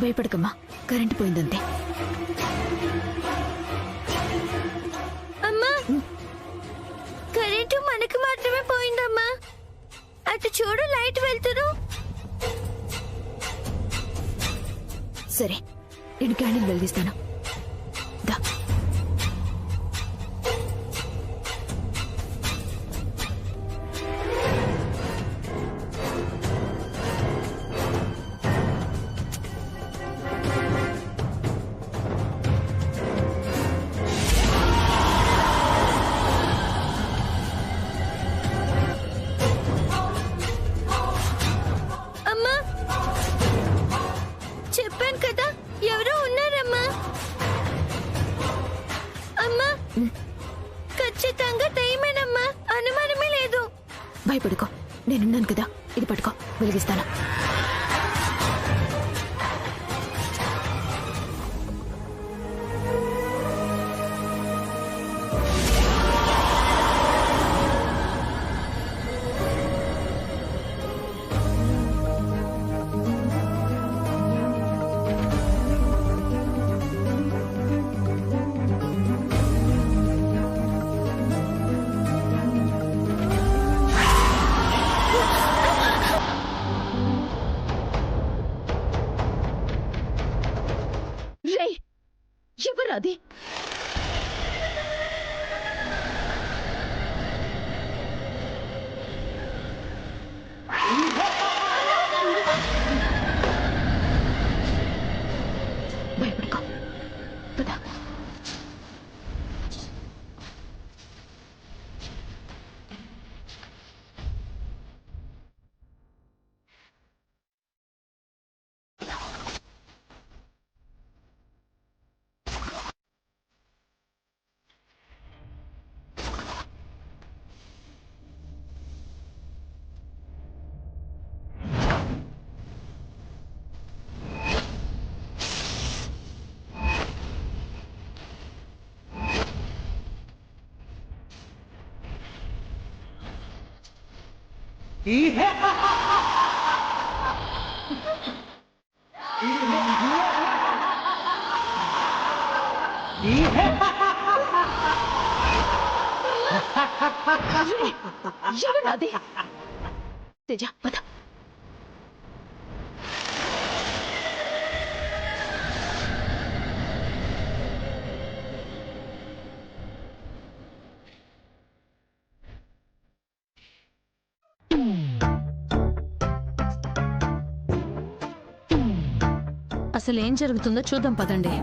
భయపడకమ్మా, current పోయిందంతే. అమ్మా, current మనకు మాత్రమే పోయిందమ్మా. అటు చూడు, లైట్ వెళ్తురు. సరే, నేను క్యాండిల్ వెలిగిస్తాను. దా. అమ్మా, చెప్పాను కదా, ఎవరో ఉన్నారమ్మా. అమ్మా, ఖచ్చితంగా దయ్యమేనమ్మా, అనుమానమే లేదు. భయపడుకో, నేనున్నాను కదా. ఇది పట్టుకో, వెలిగిస్తాను. ఎవరది? భయపడుకో, పద. ఎవరది? తేజ, పద. అసలు ఏం జరుగుతుందో చూద్దాం పదండి.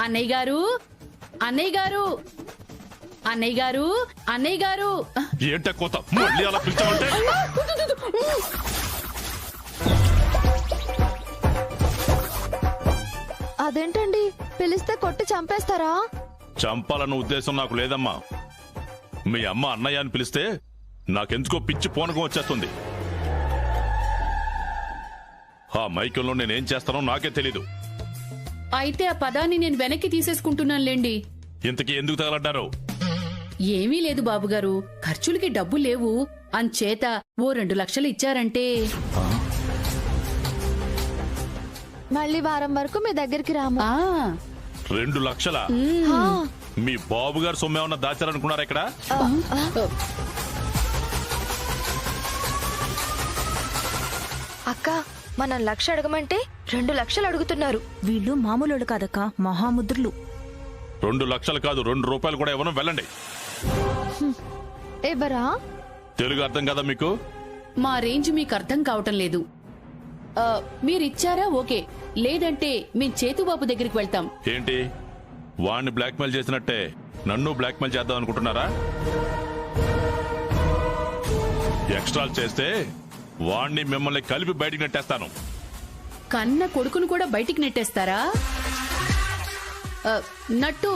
అన్నయ్య గారు, అన్నయ్య గారు, అన్నయ్య గారు, అన్నయ్య గారు. ఏంట కోత? మళ్ళీ అలా పిలిచావంటే? అదేంటండి, పిలిస్తే కొట్టి చంపేస్తారా? చంపాలన్న ఉద్దేశం నాకు లేదమ్మా. మీ అమ్మ అన్నయ్య అని పిలిస్తే నాకెందుకో పిచ్చి పూనకం వచ్చేస్తుంది. ఆ మైకంలో నేనేం చేస్తానో నాకే తెలీదు. అయితే ఆ పదాన్ని నేను వెనక్కి తీసేసుకుంటున్నానులేండి. ఇంతకీ ఎందుకు తగలడ్డారు? ఏమీ లేదు బాబుగారు, ఖర్చులకి డబ్బు లేవు. అంచేత ఓ 2 లక్షలు ఇచ్చారంటే. మళ్ళీ వారం వరకు మీ దగ్గరికి రాము. 2 లక్షల? మీ బాబు గారు సొమ్మేమన్నా దాచారనుకున్నారా ఇక్కడ? అక్క, మనం 1 లక్ష అడగమంటే 2 లక్షలు అడుగుతున్నారు. వీళ్ళు మామూలు కాదక్క, మహాముద్రులు. 2 లక్షలు కాదు, 2 రూపాయలు కూడా ఇవ్వను. వెళ్ళండి. ఎవరా? తెలుగు అర్థం కదా మీకు? మా రేంజ్ మీకు అర్థం కావటం లేదు. మీరిచ్చారా ఓకే, లేదంటే మేం చేతుబాబు దగ్గరికి వెళ్తాం. ఏంటి, వాణ్ణి బ్లాక్మెయిల్ చేసినట్టే నన్ను బ్లాక్మెయిల్ చేద్దాం అనుకుంటున్నారా? ఎక్స్ట్రాలు చేస్తే వాణ్ణి మిమ్మల్ని కలిపి బయటికి నెట్టేస్తాను. కన్న కొడుకును కూడా బయటికి నెట్టేస్తారా? నట్టు,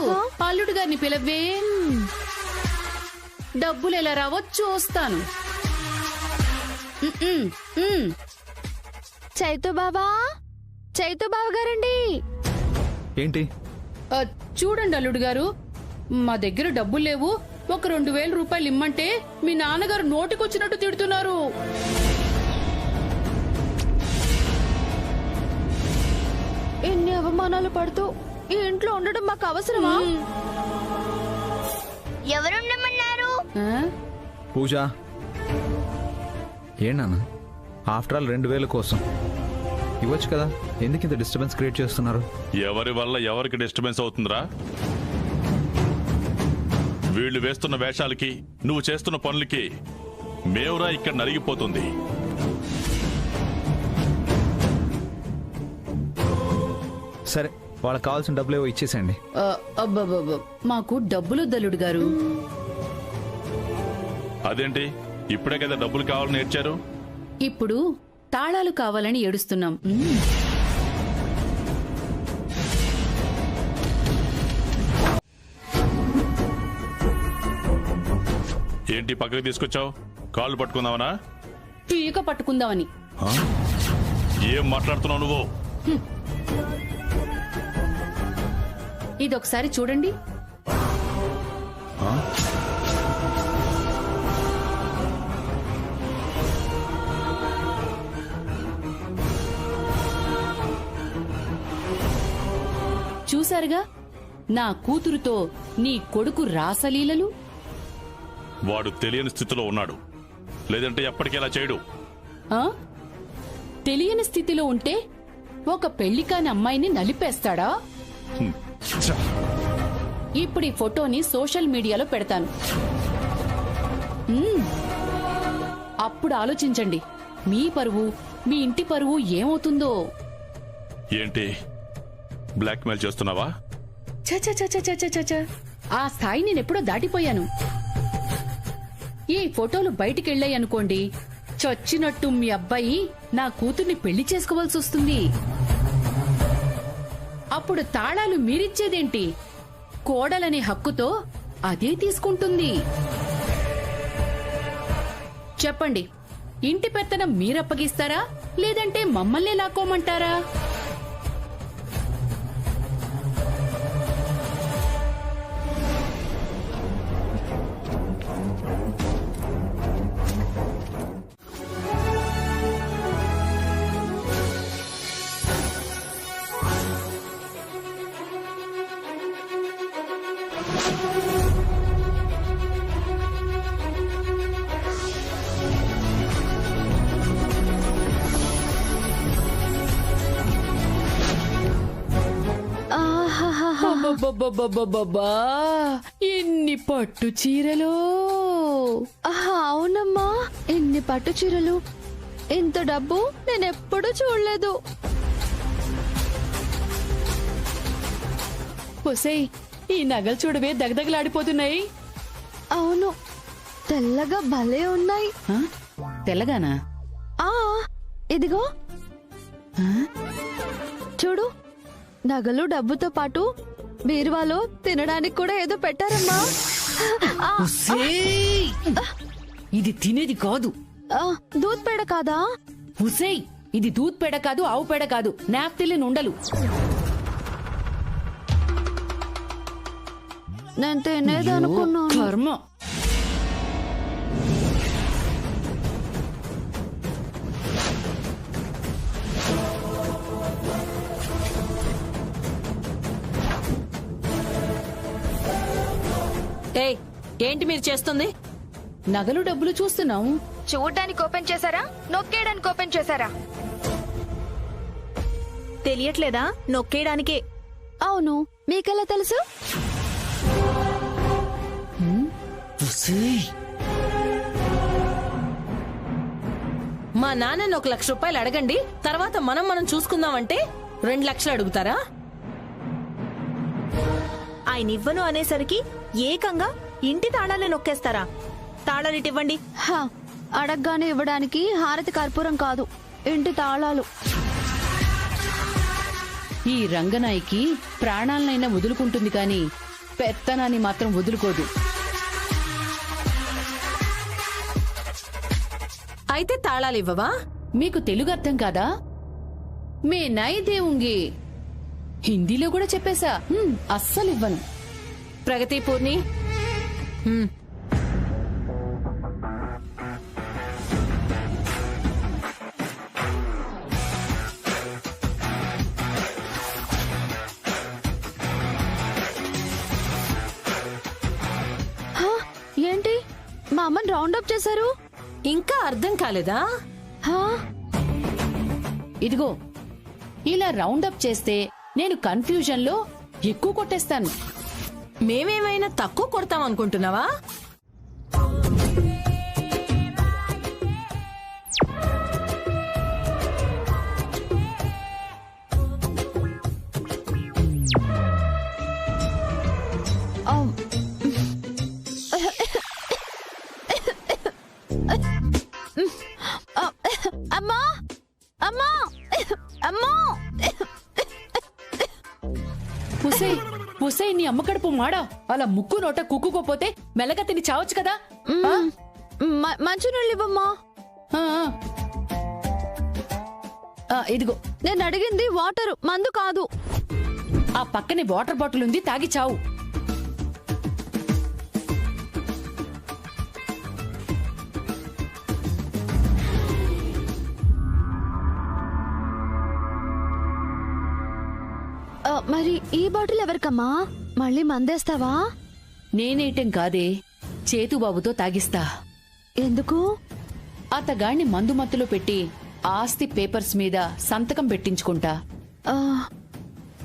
అల్లుడు గారిని పిలవే. డబ్బులు ఎలా రావో చూస్తాను. చైతు బాబా, చైతు బాబు గారండి. ఏంటి? చూడండి అల్లుడు గారు, మా దగ్గర డబ్బులు లేవు, ఒక 2000 రూపాయలు ఇమ్మంటే మీ నాన్నగారు నోటికొచ్చినట్టు తిడుతున్నారు. ఎన్ని అవమానాలు పడుతూ ఈ ఇంట్లో ఉండడం మాకు అవసరమా? ఎవరుండమన్నారు? ఆ? పూజ ఏంటన్నా ఆఫ్టర్ ఆల్ 2000 కోసం ఇవ్వచ్చు కదా, ఎందుకు ఇంత డిస్టర్బెన్స్ క్రియేట్ చేస్తున్నారు? ఎవరి వల్ల ఎవరికి డిస్టర్బెన్స్ అవుతుందిరా? వీళ్ళు వేస్తున్న వేషాలకి నువ్వు చేస్తున్న పనులకి మేవురా ఇక్కడ నలిగిపోతుంది. సరే, వాళ్ళకి కావాల్సిన డబ్బులు ఏవో ఇచ్చేసేయండి. అబ్బబ్బబ్బ, మాకు డబ్బులు దల్లుడు గారు. అదేంటి ఇప్పుడే కదా డబ్బులు కావాలని ఏడ్చారు? ఇప్పుడు తాళాలు కావాలని ఏడుస్తున్నాం. ఏంటి పక్కకి తీసుకొచ్చావు? కాళ్ళు పట్టుకుందామనా? పీక పట్టుకుందామని. ఏం మాట్లాడుతున్నావు నువ్వు? ఇదొకసారి చూడండి. చూసారుగా నా కూతురుతో నీ కొడుకు రాసలీలలు. వాడు తెలియని స్థితిలో ఉన్నాడు, లేదంటే ఎప్పటికీ చేయడు. ఆ? తెలియని స్థితిలో ఉంటే ఒక పెళ్లి కాని అమ్మాయిని నలిపేస్తాడా? ఇప్పుడు ఈ ఫోటోని సోషల్ మీడియాలో పెడతాను. అప్పుడు ఆలోచించండి, మీ పరువు, మీ ఇంటి పరువు ఏమవుతుందో. ఏంటి బ్లాక్మెయిల్ చేస్తున్నావా? చ ఆ స్థాయి నేనెప్పుడో దాటిపోయాను. ఈ ఫోటోలు బయటికెళ్ళాయనుకోండి, చచ్చినట్టు మీ అబ్బాయి నా కూతుర్ని పెళ్లి చేసుకోవాల్సి వస్తుంది. అప్పుడు తాళాలు మీరిచ్చేదేంటి? కోడలనే హక్కుతో అదే తీసుకుంటుంది. చెప్పండి, ఇంటి పెత్తనం మీరప్పగిస్తారా, లేదంటే మమ్మల్నే లాక్కోమంటారా? అబ్బబ్బబ్బబ్బబ్బబ్బా! ఎన్ని పట్టు చీరలు! అవునమ్మా, ఎన్ని పట్టు చీరలు, ఇంత డబ్బు నేనెప్పుడు చూడలేదు. ఒసేయ్, ఈ నగలు చూడవే దగదగలాడిపోతున్నాయి. అవును, తెల్లగా భలే ఉన్నాయి. ఆ? తెల్లగానా? ఆ ఇదిగో చూడు, నగలు డబ్బుతో పాటు బీరువాలో తినడానికి కూడా ఏదో పెట్టారమ్మా. ఒసేయ్! ఇది తినేది కాదు. దూద్ పేడ కాదా? ఒసేయ్, ఇది దూద్ పేడ కాదు, ఆవు పేడ కాదు, నాప్తిలిన్ ఉండలు. నేను తినేది అనుకున్నాను. కర్మ. ఏయ్, ఏంటి మీరు చేస్తుంది? నగలు డబ్బులు చూస్తున్నాం. చూడడానికి ఓపెన్ చేశారా, నొక్కేయడానికి ఓపెన్ చేశారా? తెలియట్లేదా? నొక్కేయడానికే. అవును, మీకెలా తెలుసు? మా నాన్నని 1 లక్ష రూపాయలు అడగండి, తర్వాత మనం చూసుకుందామంటే 2 లక్షలు అడుగుతారా? ఆయన ఇవ్వను అనేసరికి ఏకంగా ఇంటి తాళాలే నొక్కేస్తారా? తాళాలిటివ్వండి. అడగగానే ఇవ్వడానికి హారతి కర్పూరం కాదు, ఇంటి తాళాలు. ఈ రంగనాయికి ప్రాణాలనైనా వదులుకుంటుంది కాని పెత్తనాన్ని మాత్రం వదులుకోదు. అయితే తాళాలివ్వవా? మీకు తెలుగు అర్థం కాదా? మే నై దేవుంగి. హిందీలో కూడా చెప్పేశా. అస్సలివ్వను. ప్రగతి పూర్ణి, హా, ఏంటి మా అమ్మని రౌండ్ అప్ చేశారు? ఇంకా అర్థం కాలేదా? హా, ఇదిగో ఇలా రౌండప్ చేస్తే నేను కన్ఫ్యూజన్ లో ఎక్కువ కొట్టేస్తాను. మేమేమైనా తక్కువ కొడతాం అనుకుంటున్నావా? ఆ, అమ్మా అమ్మా అమ్మా పుసై పుసై నీ అమ్మ కడుపు మాడా, అలా ముక్కు నోట కుక్కుకోపోతే మెల్లగా తిని చావచ్చు కదా. ఆ? మంచినీళ్ళు ఇవ్వమ్మా. ఆ, ఆ. ఆ, ఇదిగో నేను అడిగింది వాటర్, మందు కాదు. ఆ పక్కనే వాటర్ బాటిల్ ఉంది, తాగి చావు. మరి ఈ బాటిల్ ఎవరికమ్మా? మళ్ళీ మందేస్తావా? నేనేయటం కాదే, చేతుబాబుతో తాగిస్తా. ఎందుకు? అతగాణ్ణి మందు మత్తులో పెట్టి ఆస్తి పేపర్స్ మీద సంతకం పెట్టించుకుంటా. ఆ,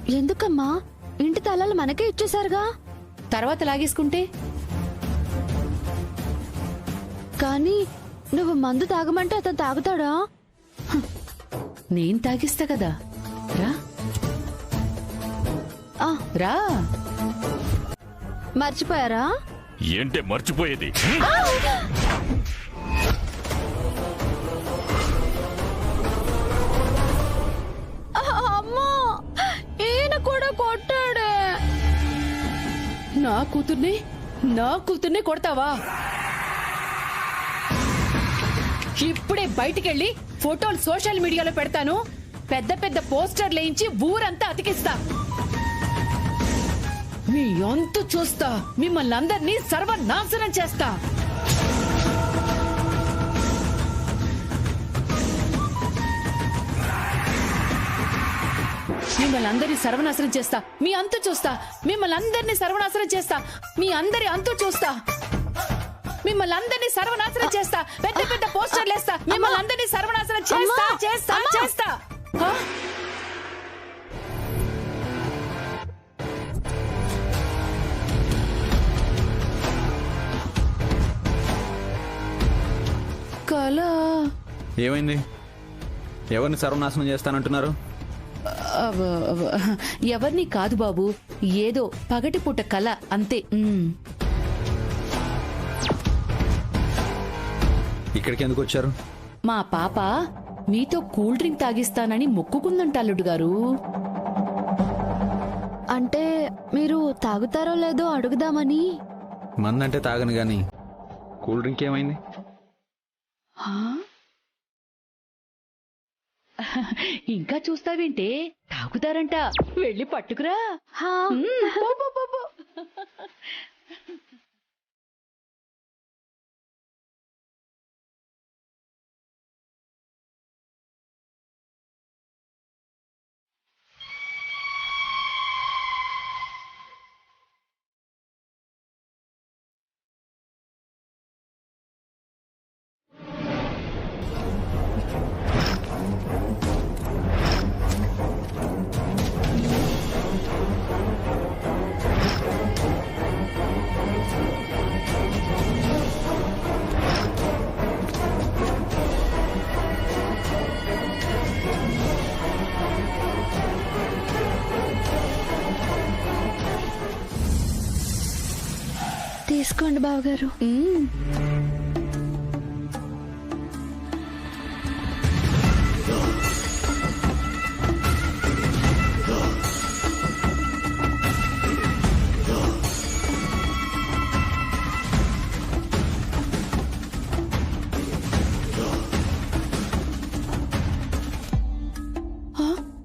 ఎందుకమ్మా? ఇంటి తాళాలు మనకే ఇచ్చేశారుగా. తర్వాత లాగేసుకుంటే కానీ నువ్వు మందు తాగమంటే అతను తాగుతాడా? నేను తాగిస్తా కదా. రా ఆ, రా. మర్చిపోయారా? ఏంటే మర్చిపోయేది? అమ్మా, ఈయన కూడా కొట్టాడే. నా కూతుర్ని కొడతావా? ఇప్పుడే బయటికెళ్ళి ఫోటోలు సోషల్ మీడియాలో పెడతాను. పెద్ద పెద్ద పోస్టర్లు వేయించి ఊరంతా అతికిస్తా. మీ అంతు చూస్తా. మిమ్మల్ని అందరినీ సర్వనాశనం చేస్తా. మిమ్మల్ని అందరినీ సర్వనాశనం చేస్తా. మీ అంతు చూస్తా. మిమ్మల్ని అందరినీ సర్వనాశనం చేస్తా. మీ అందరి అంతు చూస్తా. మిమ్మల్ని అందరినీ సర్వనాశనం చేస్తా. పెద్ద పెద్ద పోస్టర్లు వేస్తా. మిమ్మల్ని అందరినీ సర్వనాశనం చేస్తా చేస్తా చేస్తా. హా? కళ. ఏమైంది? ఎవరిని సర్వనాశనం చేస్తానంటున్నారు? ఎవరిని కాదు బాబు, ఏదో పగటిపూట కళ అంతే. ఇక్కడికి ఎందుకు వచ్చారు? మా పాప మీతో కూల్ డ్రింక్ తాగిస్తానని మొక్కుకుందంట అల్లుడు గారు. అంటే మీరు తాగుతారో లేదో అడుగుదామని. మందంటే తాగను గాని కూల్ డ్రింక్ ఏమైంది? హా? ఇంకా చూస్తావేంటే, తాగుతారంట. వెళ్ళి పట్టుకురా. హా. పో, పో, పో, పో. తీసుకోండి బావగారు.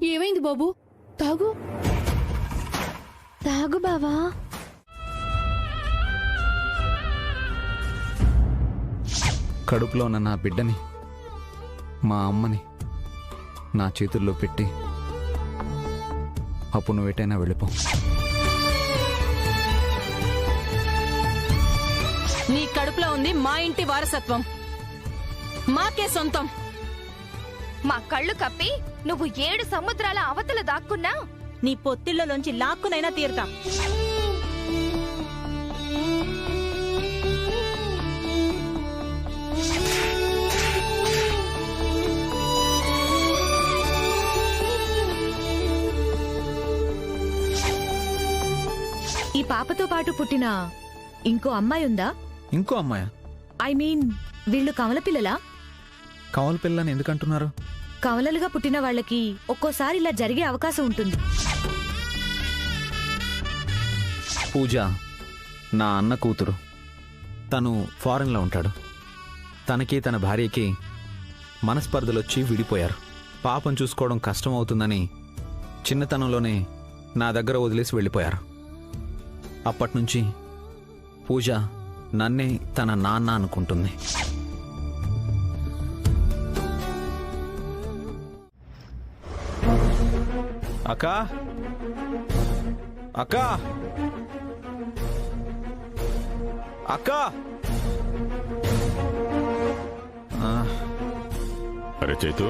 ఏమైంది బాబు? తాగు. తాగు బావా. కడుపులో ఉన్న నా బిడ్డని, మా అమ్మని నా చేతుల్లో పెట్టి అప్పుడు నువ్వెటైనా వెళ్ళిపో. నీ కడుపులో ఉంది మా ఇంటి వారసత్వం, మాకే సొంతం. మా కళ్ళు కప్పి నువ్వు 7 సముద్రాల అవతల దాక్కున్నా నీ పొత్తిళ్లలోంచి లాక్కునైనా తీరుతాం. ఈ పాపతో పాటు పుట్టిన ఇంకో అమ్మాయి ఉందా? ఇంకో అమ్మాయా? ఐ మీన్ వీళ్ళు కమల పిల్లలా? కవల పిల్లని ఎందుకంటున్నారు? కమలలుగా పుట్టిన వాళ్ళకి ఒక్కోసారి ఇలా జరిగే అవకాశం ఉంటుంది. పూజ నా అన్న కూతురు. తను ఫారెన్లో ఉంటాడు. తనకి తన భార్యకి మనస్పర్ధలొచ్చి విడిపోయారు. పాపం చూసుకోవడం కష్టం అవుతుందని చిన్నతనంలోనే నా దగ్గర వదిలేసి వెళ్ళిపోయారు. అప్పట్నుంచి పూజ నన్నే తన నాన్న అనుకుంటుంది. అక్కా, అక్కా, అక్కా. అరే చైతు,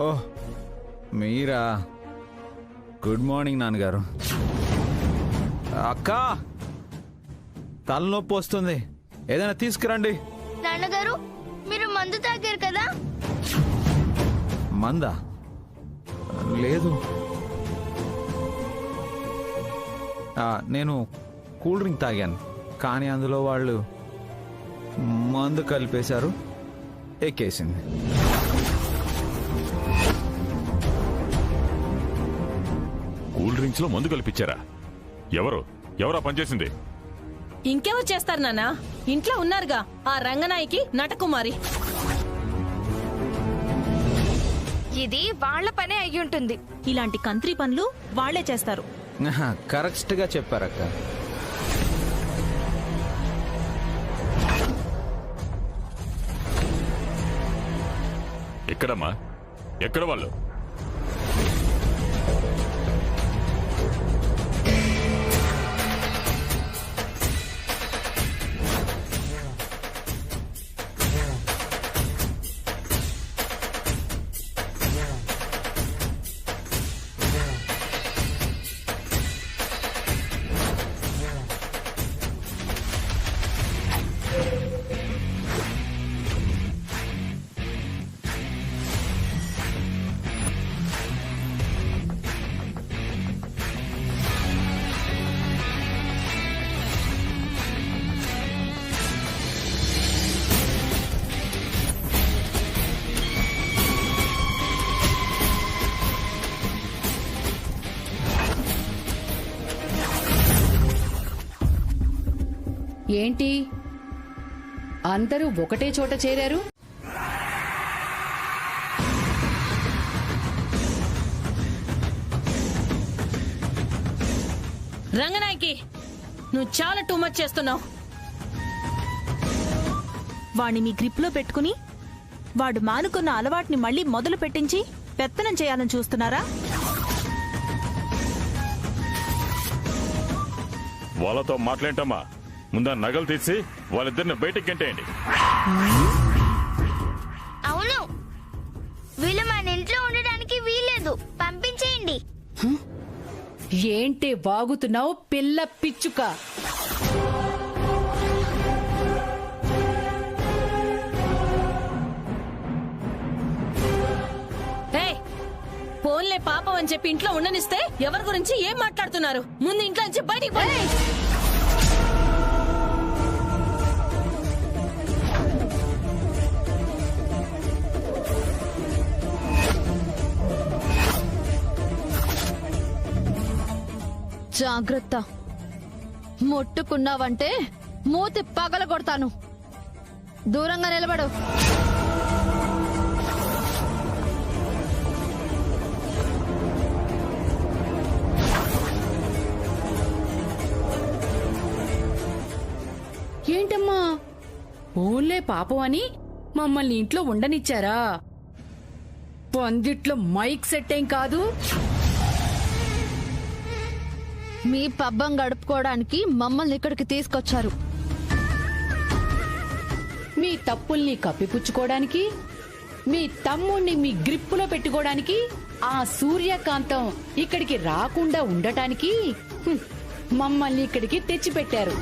ఓహ్ మీరా? గుడ్ మార్నింగ్ నాన్నగారు. అక్కా, తలనొప్పి వస్తుంది, ఏదైనా తీసుకురండి. నాన్నగారు, మీరు మందు తాగారు కదా? మందా? లేదు, నేను కూల్ డ్రింక్ తాగాను, కానీ అందులో వాళ్ళు మందు కలిపేశారు, ఎక్కేసింది. కూల్ డ్రింక్స్ లో మందు కల్పించారా? ఎవరా పనిచేసింది? ఇంకెవరు చేస్తారు నాన్న? ఇంట్లో ఉన్నారుగా ఆ రంగనాయకి నటకుమారి. ఇది వాళ్ళ పనే అయ్యుంటుంది. ఇలాంటి కంత్రి పనులు వాళ్లే చేస్తారు. కరెక్ట్గా చెప్పారక్క. ఎక్కడమ్మా? ఎక్కడ వాళ్ళు? ఏంటి అందరూ ఒకటే చోట చేరారు? రంగనాయకి, నువ్వు చాలా టూ మచ్ చేస్తున్నావు. వాణ్ణి మీ గ్రిప్ లో పెట్టుకుని వాడు మానుకున్న అలవాటుని మళ్ళీ మొదలు పెట్టించి పెత్తనం చేయాలని చూస్తున్నారా? వాళ్ళతో మాట్లాడటమ్మా. ముందా నగలు తీసి వాళ్ళిద్దరిని బయటికి గంటేయండి. అవును, వీళ్ళు మన ఇంట్లో ఉండడానికి వీల్లేదు, పంపించేయండి. ఏంటి వాగుతున్నావు పిల్ల పిచ్చుక? ఫోన్లే పాపం అని చెప్పి ఇంట్లో ఉండనిస్తే ఎవరి గురించి ఏం మాట్లాడుతున్నారు? ముందు ఇంట్లో నుంచి బయటికి పో. జాగ్రత్త, ముట్టుకున్నావంటే మూతి పగల కొడతాను. దూరంగా నిలబడు. పాపం అని మమ్మల్ని ఇంట్లో ఉండనిచ్చారా? పందిట్లో మైక్ సెట్ ఏం కాదు. మీ పబ్బం గడుపుకోవడానికి మమ్మల్ని ఇక్కడికి తీసుకొచ్చారు. మీ తప్పుల్ని కప్పిపుచ్చుకోవడానికి, మీ తమ్ముణ్ణి మీ గ్రిప్పులో పెట్టుకోవడానికి, ఆ సూర్యకాంతం ఇక్కడికి రాకుండా ఉండటానికి మమ్మల్ని ఇక్కడికి తెచ్చిపెట్టారు.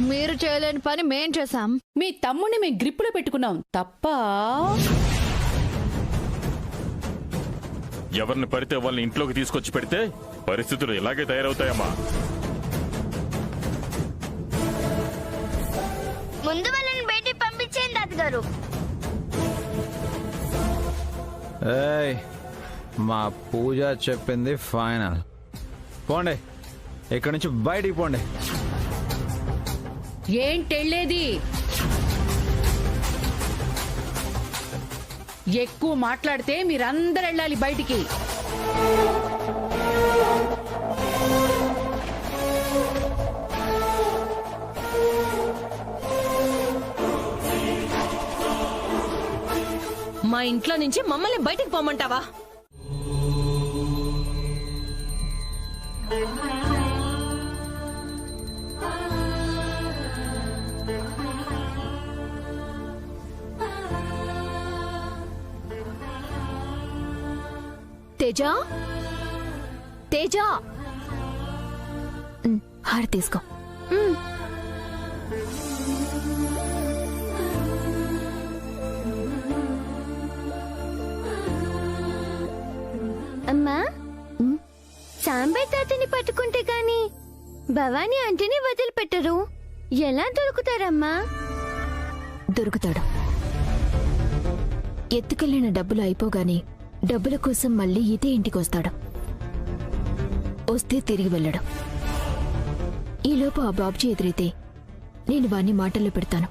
మీరు చేయలేని పని మేం చేశాం. మీ తమ్ముణ్ణి మేము గ్రిప్పులో పెట్టుకున్నాం తప్ప. ఎవరిని పడితే వాళ్ళని ఇంట్లోకి తీసుకొచ్చి పెడితే పరిస్థితులు ఇలాగే తయారవుతాయమ్మా. ముందు వాళ్ళని బయటికి పంపించేయండి తాతగారు. ఏయ్, మా పూజ చెప్పింది ఫైనల్. పోండి, ఇక్కడి నుంచి బయటికి పోండి. ఏంటెళ్ళేది? ఎక్కువ మాట్లాడితే మీరందరూ వెళ్ళాలి బయటికి. మా ఇంట్లో నుంచి మమ్మల్ని బయటికి పోమంటావా? తేజ, తేజ, హారతి తీసుకో. అమ్మా, సాంబయ్య తాతని పట్టుకుంటే గాని భవానీ ఆంటీని వదిలిపెట్టరు. ఎలా దొరుకుతారమ్మా? దొరుకుతాడు. ఎత్తుకెళ్లిన డబ్బులు అయిపోగానే డబ్బుల కోసం మళ్ళీ ఇదే ఇంటికొస్తాడు. వస్తే తిరిగి వెళ్ళడు. ఈలోపు ఆ బాబ్జీ ఎదురైతే నేను వాణ్ణి మాటల్లో పెడతాను.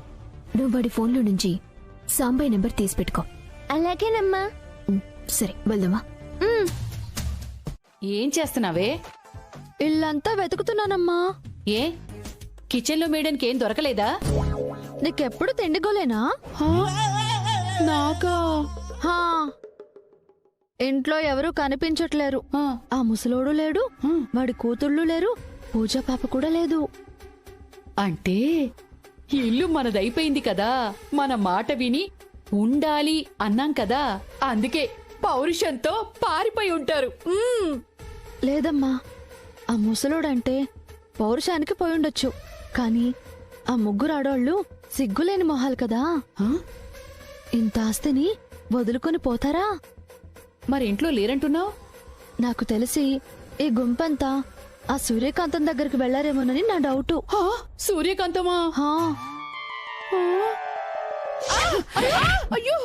నువ్వు వాడి ఫోన్లో నుంచి సాంబయ్య నెంబర్ తీసి పెట్టుకో. అలాగేనమ్మా. సరే, వెళ్దామా? ఏం చేస్తున్నావే? ఇల్లంతా వెతుకుతున్నానమ్మా. ఏ కిచెన్ లో మేయడానికి ఏం దొరకలేదా? నీకెప్పుడు తిండిగోలేనా? నాకా? హా, ఇంట్లో ఎవరూ కనిపించట్లేరు. ఆ ముసలోడు లేడు, వాడి కూతుళ్ళు లేరు, పూజా పాప కూడా లేదు. అంటే ఇల్లు మనదైపోయింది కదా. మన మాట విని ఉండాలి అన్నాం కదా, అందుకే పౌరుషంతో పారిపోయి ఉంటారు. లేదమ్మా, ఆ ముసలోడంటే పౌరుషానికి పోయుండొచ్చు, కానీ ఆ ముగ్గురు ఆడోళ్ళు సిగ్గులేని మొహాలు కదా. ఇంత ఆస్తిని వదులుకొని పోతారా? మరి ఇంట్లో లేరంటున్నావు? నాకు తెలిసి ఈ గుంపంతా ఆ సూర్యకాంతం దగ్గరికి వెళ్లారేమోనని నా డౌటు. సూర్యకాంతమా? హా. అయ్యో!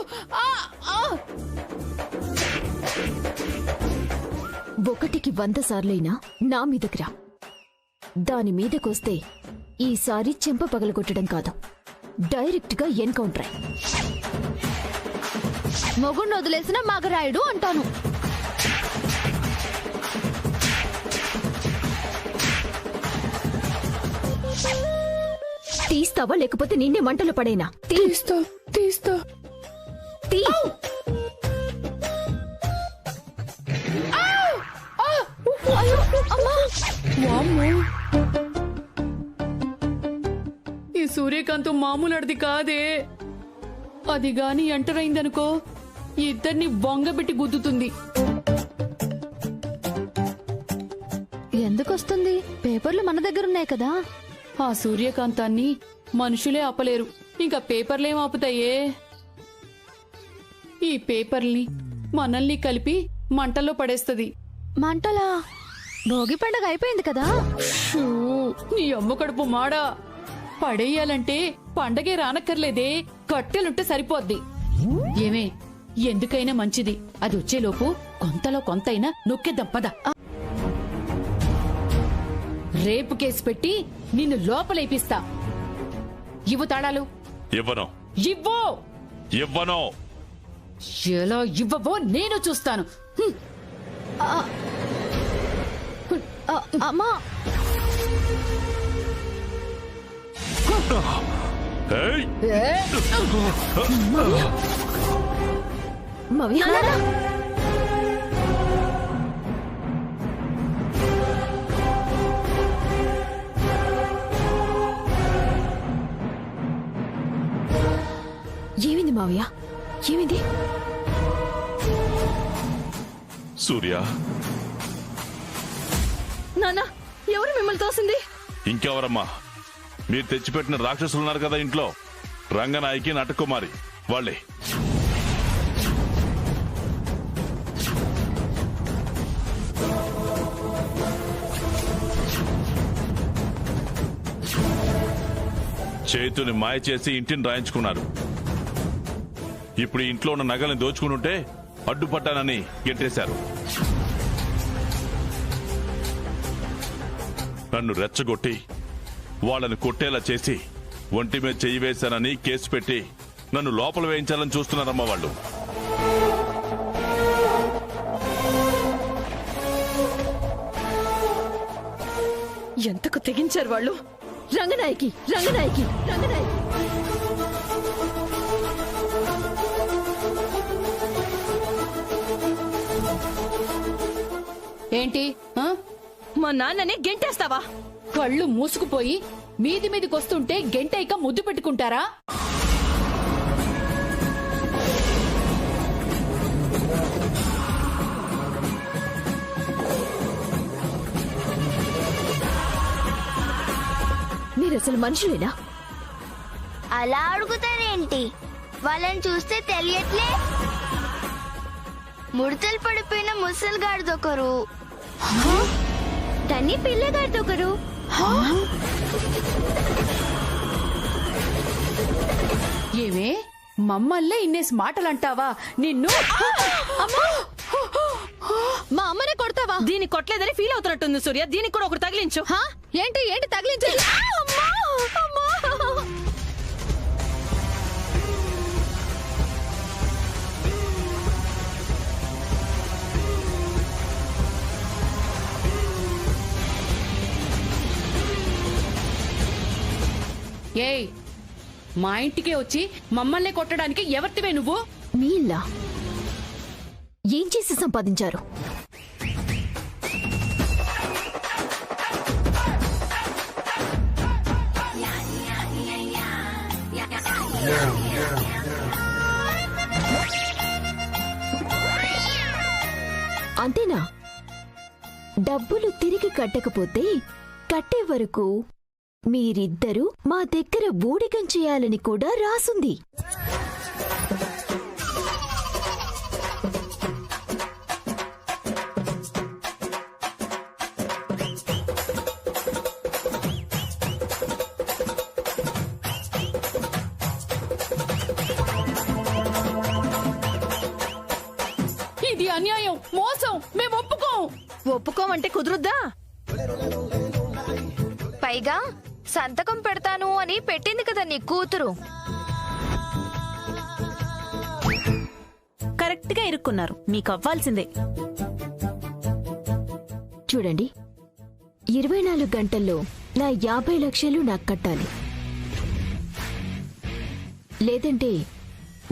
ఒకటికి 100 సార్లైనా నా మీదకి రా. దాని మీదకొస్తే ఈసారి చెంప పగలగొట్టడం కాదు, డైరెక్ట్ గా ఎన్కౌంటర్. మొగుణ్ణి వదిలేసిన మగరాయుడు అంటాను. తీస్తావా లేకపోతే నిన్నే మంటలు పడేనా? తీస్తా. తీ. ఈ సూర్యకాంతం మామూలడిది కాదే. అది గాని ఎంటర్ అయిందనుకో, ఇద్దరిని బొంగబెట్టి గుద్దుతుంది. ఎందుకొస్తుంది? పేపర్లు మన దగ్గరున్నాయి కదా. ఆ సూర్యకాంతాన్ని మనుషులే ఆపలేరు, ఇంకా పేపర్లేం ఆపుతాయే? ఈ పేపర్ని మనల్ని కలిపి మంటల్లో పడేస్తది. మంటలా? భోగి పండగ అయిపోయింది కదా. షూ, నీ అమ్మ కడుపు మాడా. పడేయాలంటే పండగే రానక్కర్లేదే, కట్టెలుంటే సరిపోద్ది. ఏమే, ఎందుకైనా మంచిది, అది వచ్చేలోపు కొంతలో కొంతైనా నొక్కేద్దాం పద. రేపు కేసు పెట్టి నిన్ను లోపలేపిస్తా. ఇవ్వు తాళాలు. ఇవ్వను. ఇవ్వు. ఎలా ఇవ్వవో నేను చూస్తాను. అమ్మా ఏయ్! మావయ్య ఏమైంది మావయ్య ఏమైంది సూర్య, నాన్న ఎవరు మిమ్మల్ని తోసింది? ఇంకెవరమ్మా? మీరు తెచ్చిపెట్టిన రాక్షసులు ఉన్నారు కదా ఇంట్లో, రంగనాయకి నటకుమారి వాళ్ళే. చేతుని మాయ చేసి ఇంటిని రాయించుకున్నారు. ఇప్పుడు ఇంట్లో ఉన్న నగల్ని దోచుకునుంటే అడ్డుపట్టానని గెట్టేశారు. నన్ను రెచ్చగొట్టి వాళ్ళని కొట్టేలా చేసి ఒంటి మీద చెయ్యి వేశానని కేసు పెట్టి నన్ను లోపల వేయించాలని చూస్తున్నారమ్మా వాళ్ళు. ఎంతకు తెగించారు వాళ్ళు? రంగనాయకి రంగనాయకి రంగనాయకి ఏంటి ఆ? మా నాన్నని గెంటేస్తావా? కళ్ళు మూసుకుపోయి మీది మీదికొస్తుంటే గెంటైక ముద్దు పెట్టుకుంటారా? మీరసలు మనుషులేనా? అలా అడుగుతారేంటి? వాళ్ళని చూస్తే తెలియట్లే. ముడతలు పడిపోయిన ముసలిగాడిదొకరు, తని పిల్లగాడిదొకరు. ఏమే మమ్మల్నే ఇన్నేసి మాటలంటావా? నిన్ను మా అమ్మనే కొడతావా? దీన్ని కొట్టలేదని ఫీల్ అవుతున్నట్టుంది సూర్య. దీనికి కూడా ఒకటి తగిలించు. ఏంటి ఏంటి తగిలించేది? ఏయ్, మా ఇంటికే వచ్చి మమ్మల్ని కొట్టడానికి ఎవరివే నువ్వు? మీ ఇల్లా? ఏం చేసి సంపాదించారు? అంతేనా? డబ్బులు తిరిగి కట్టకపోతే కట్టే వరకు మీరిద్దరూ మా దగ్గర ఊడిగం చేయాలని కూడా రాసుంది. ఇది అన్యాయం, మోసం. మేము ఒప్పుకోమంటే కుదురుద్దా? పైగా సంతకం పెడతాను అని పెట్టింది కదా నీ కూతురు. కరెక్ట్ గా ఇరుక్కున్నారు. మీకు అవ్వాల్సిందే. చూడండి, 24 గంటల్లో నా 50 లక్షలు నాకు కట్టాలి. లేదంటే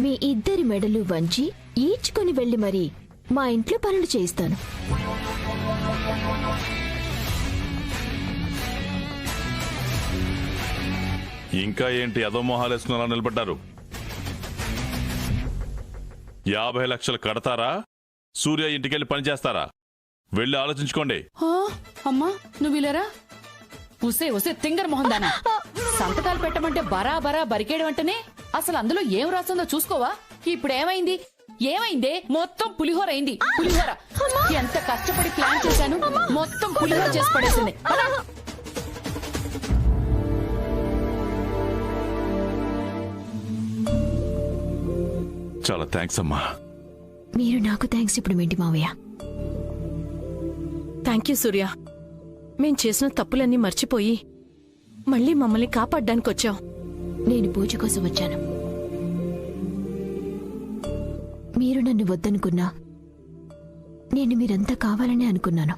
మీ ఇద్దరి మెడలు వంచి ఈడ్చుకొని వెళ్లి మరీ మా ఇంట్లో పనులు చేయిస్తాను. ఇంకా ఏంటి అధోమోహాలేసుకుని నిలబడ్డారు? 50 లక్షలు కడతారా? సూర్య ఇంటికెళ్ళి పనిచేస్తారా? వెళ్ళి ఆలోచించుకోండి. అమ్మా నువ్వు ఇలారా. ఉసే తింగర్ మొహం దానా, సంతకాలు పెట్టమంటే బరాబరా బరికేయడం అంటేనే అసలు అందులో ఏం రాస్తుందో చూసుకోవా? ఇప్పుడు ఏమైందే? మొత్తం పులిహోర అయింది. పులిహోర ఎంత కష్టపడి ప్లాన్ చేశాను, మొత్తం పులిహోర చేసి పడేసింది. చాలా థ్యాంక్స్ అమ్మా. మీరు నాకు థ్యాంక్స్ ఇప్పుడు ఏంటి మావయ్య? థ్యాంక్ యూ సూర్య. మేం చేసిన తప్పులన్నీ మర్చిపోయి మళ్ళీ మమ్మల్ని కాపాడ్డానికి వచ్చావు. నేను పూజ కోసం వచ్చాను. మీరు నన్ను వద్దనుకున్నా నేను మీరంతా కావాలని అనుకున్నాను.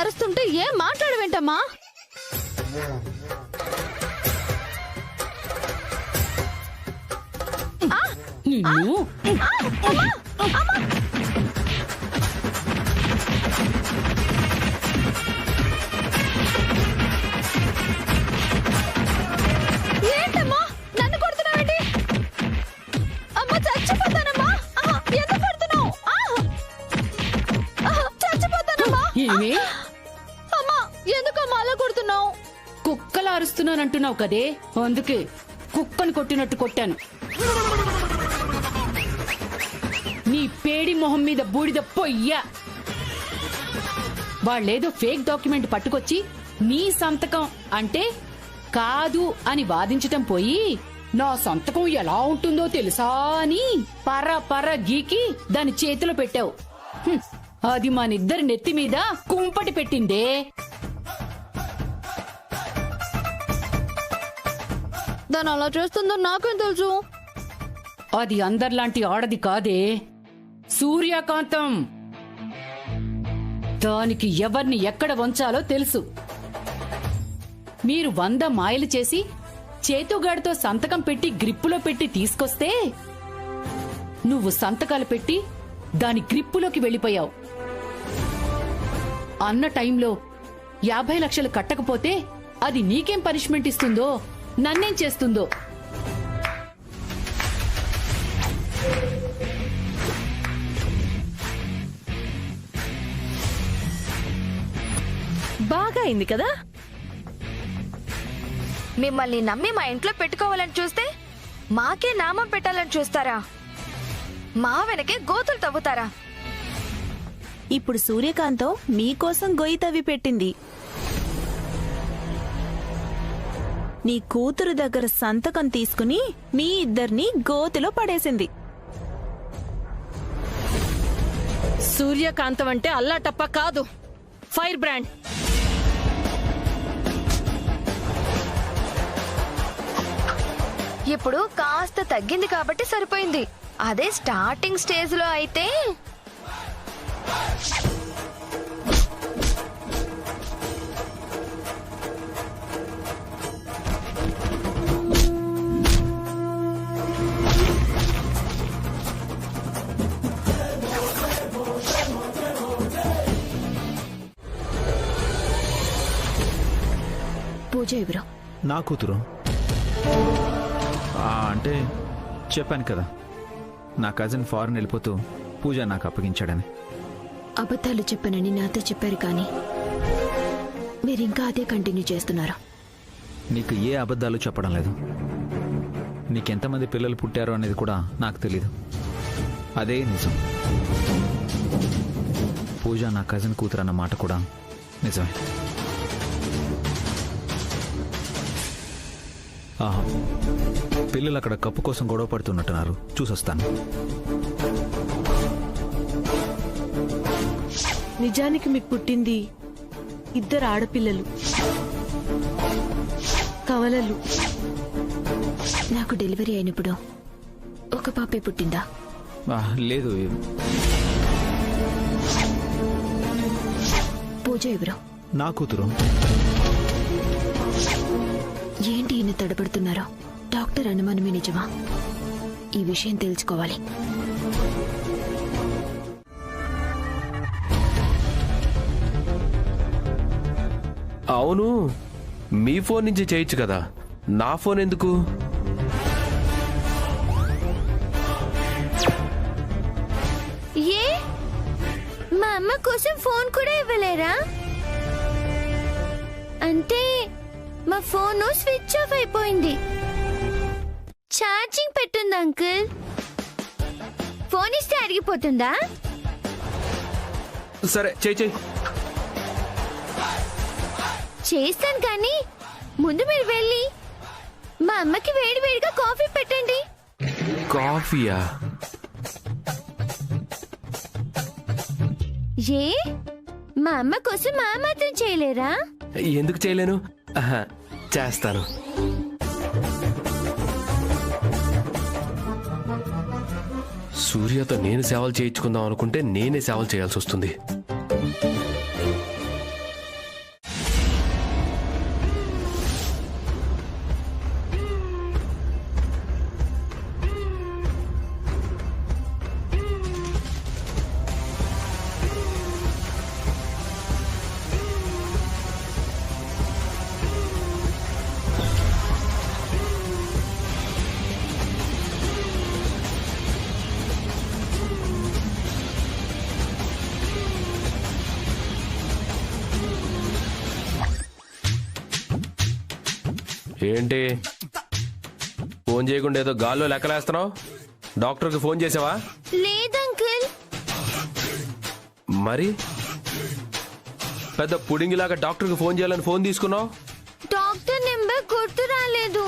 అరుస్తుంటే ఏం మాట్లాడవేంటమ్మా? నిన్ను ఏంటమ్మా నన్ను కొడుతున్నావేంటి? అమ్మ చచ్చిపోతానమ్మా! ఎందుకు కొడుతున్నావు? చచ్చిపోతానమ్మా! ఏమి అమ్మా ఎందుకమ్మా అలా కొడుతున్నావు? కుక్కలు అరుస్తున్నానంటున్నావు కదే, అందుకే కుక్కను కొట్టినట్టు కొట్టాను. నీ పేడి మొహం మీద బూడిద పొయ్యా. వాళ్ళేదో ఫేక్ డాక్యుమెంట్ పట్టుకొచ్చి నీ సంతకం అంటే కాదు అని వాదించటం పోయి నా సంతకం ఎలా ఉంటుందో తెలుసా అని పర గీకి దాని చేతిలో పెట్టావు. అది మనిద్దరి నెత్తి మీద కుంపటి పెట్టిందే. దాని అలా చేస్తుందో నాకేం తెలుసు? అది అందర్లాంటి ఆడది కాదే, సూర్యకాంతం. దానికి ఎవర్ని ఎక్కడ వంచాలో తెలుసు. మీరు 100 మాయలు చేసి చేతుగాడితో సంతకం పెట్టి గ్రిప్పులో పెట్టి తీసుకొస్తే నువ్వు సంతకాలు పెట్టి దాని గ్రిప్పులోకి వెళ్ళిపోయావు. అన్న టైంలో 50 లక్షలు కట్టకపోతే అది నీకేం పనిష్మెంట్ ఇస్తుందో, నన్నేం చేస్తుందో. బాగా అయింది కదా? మిమ్మల్ని నమ్మి మా ఇంట్లో పెట్టుకోవాలని చూస్తే మాకే నామం పెట్టాలని చూస్తారా? మా వెనకే గోతులు తవ్వుతారా? ఇప్పుడు సూర్యకాంతం మీకోసం గొయ్యి తవ్వి పెట్టింది. నీ కూతురు దగ్గర సంతకం తీసుకుని మీ ఇద్దరిని గోతిలో పడేసింది. సూర్యకాంతం అంటే అల్లాటప్ప కాదు, ఫైర్ బ్రాండ్. ఇప్పుడు కాస్త తగ్గింది కాబట్టి సరిపోయింది. అదే స్టార్టింగ్ స్టేజ్ లో అయితే పూజ ఎవరు? నా కూతురు. అంటే చెప్పాను కదా, నా కజిన్ ఫారెన్ వెళ్ళిపోతూ పూజ నాకు అప్పగించాడని. అబద్ధాలు చెప్పనని నాతో చెప్పారు కానీ మీరింకా అదే కంటిన్యూ చేస్తున్నారు. నీకు ఏ అబద్ధాలు చెప్పడం లేదు. నీకెంతమంది పిల్లలు పుట్టారో అనేది కూడా నాకు తెలీదు. అదే నిజం. పూజ నా కజిన్ కూతురు అన్న మాట కూడా నిజమే. ఆహా, పిల్లలు అక్కడ కప్పు కోసం గొడవ పడుతున్నట్టున్నారు, చూసొస్తాను. నిజానికి మీకు పుట్టింది 2 ఆడపిల్లలు, కవలలు. నాకు డెలివరీ అయినప్పుడు ఒక పాపే పుట్టిందా? లేదు. పూజ ఎవరు? నా కూతురు. ఏంటి ఈయన తడబడుతున్నారో? డాక్టర్ అనుమానమే నిజమా? ఈ విషయం తెలుసుకోవాలి. అవును, మీ ఫోన్ నుంచి చేయొచ్చు కదా, నా ఫోన్ ఎందుకు? ఏ మా అమ్మ కోసం ఫోన్ కూడా ఇవ్వలేరా? అంటే మా ఫోన్ స్విచ్ ఆఫ్ అయిపోయింది. ఛార్జింగ్ పెట్టుంది అంకుల్. ఫోన్ ఇస్తే అరిగిపోతుందా? సరే చెయ్యి. చేస్తాను కానీ ముందు మీరు వెళ్ళి మా అమ్మకి వేడివేడిగా కాఫీ పెట్టండి. కాఫీయా? ఏ మా అమ్మ కోసం మా మాత్రం చేయలేరా? ఎందుకు చేయలేను, చేస్తాను. సూర్యతో నేను సేవలు చేయించుకుందాం అనుకుంటే నేనే సేవలు చేయాల్సి వస్తుంది. ఏంటి ఫోన్ చేయకుండా ఏదో గాల్లో లెక్కలేస్తున్నావు? డాక్టర్కి ఫోన్ చేసావా? లేదంకుల్. మరి పెద్ద పుడింగిలాగా డాక్టర్కి ఫోన్ చేయాలని ఫోన్ తీసుకున్నావు? డాక్టర్ నెంబర్ గుర్తు రాలేదు.